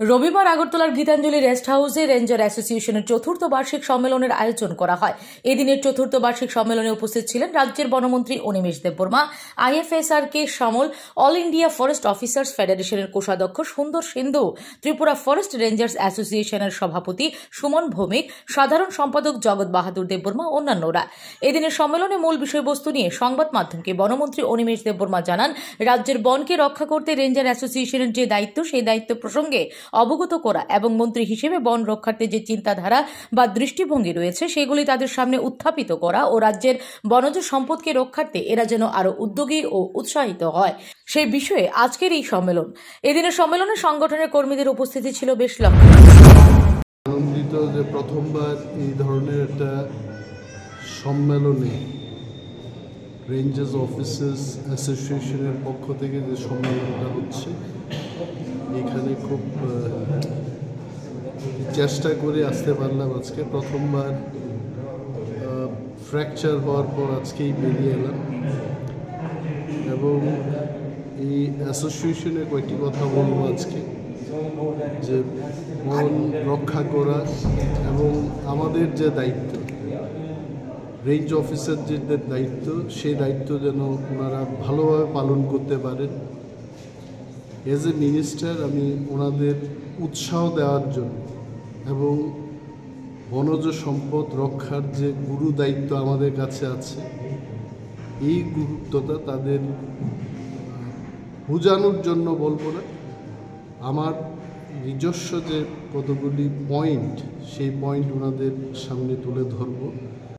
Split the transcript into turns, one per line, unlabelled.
রবিবার আগরতলার গীতাঞ্জলি রেস্ট হাউসে রেঞ্জার অ্যাসোসিয়েশনের চতুর্থ বার্ষিক সম্মেলনের আয়োজন করা হয়। এদিনের চতুর্থ বার্ষিক সম্মেলনে উপস্থিত ছিলেন রাজ্যের বনমন্ত্রী অনিমেষ দেববর্মা, IFSRK শ্যামল, অল ইন্ডিয়া ফরেস্ট অফিসার্স ফেডারেশনের কোষাধ্যক্ষ সুন্দর সিন্ধু, ত্রিপুরা ফরেস্ট রেঞ্জার্স অ্যাসোসিয়েশনের সভাপতি সুমন ভৌমিক, সাধারণ সম্পাদক জগৎ বাহাদুর দেববর্মা অন্যান্যরা। এদিনের সম্মেলনে মূল বিষয়বস্তু নিয়ে সংবাদ মাধ্যমকে বনমন্ত্রী অনিমেষ দেববর্মা জানান, রাজ্যের বনকে রক্ষা করতে রেঞ্জার অ্যাসোসিয়েশনের যে দায়িত্ব সেই দায়িত্ব প্রসঙ্গে অবগত করা এবং মন্ত্রী হিসেবে বন রক্ষার্থে যে চিন্তাধারা বা দৃষ্টিভঙ্গি রয়েছে সেগুলি তাদের সামনে উত্থাপিত করা ও রাজ্যের বনজ সম্পদকে রক্ষার্থে এরা যেন আরো উদ্যোগী ও উৎসাহিত হয়, সেই বিষয়ে আজকের এই সম্মেলন। এদিনের সম্মেলনে সংগঠনের কর্মীদের উপস্থিতি ছিল বেশ লক্ষ্য।
আনন্দিত যে প্রথমবার এই ধরনের একটা সম্মেলনে রেঞ্জার্স অফিসার্স অ্যাসোসিয়েশনের পক্ষ থেকে যে সম্মেলনটা হচ্ছে, এখানে খুব চেষ্টা করে আসতে পারলাম। আজকে প্রথমবার ফ্র্যাকচার হওয়ার পর আজকেই বেরিয়ে এলাম এবং এই অ্যাসোসিয়েশনের কয়েকটি কথা বলবো আজকে, যে বন রক্ষা করা এবং আমাদের যে দায়িত্ব, রেঞ্জ অফিসার যে দায়িত্ব, সেই দায়িত্ব যেন ওনারা ভালোভাবে পালন করতে পারেন। এজ এ মিনিস্টার আমি ওনাদের উৎসাহ দেওয়ার জন্য এবং বনজ সম্পদ রক্ষার যে গুরু দায়িত্ব আমাদের কাছে আছে, এই গুরুত্বটা তাদের বোঝানোর জন্য বলবো না, আমার নিজস্ব যে কতগুলি পয়েন্ট, সেই পয়েন্ট ওনাদের সামনে তুলে ধরবো।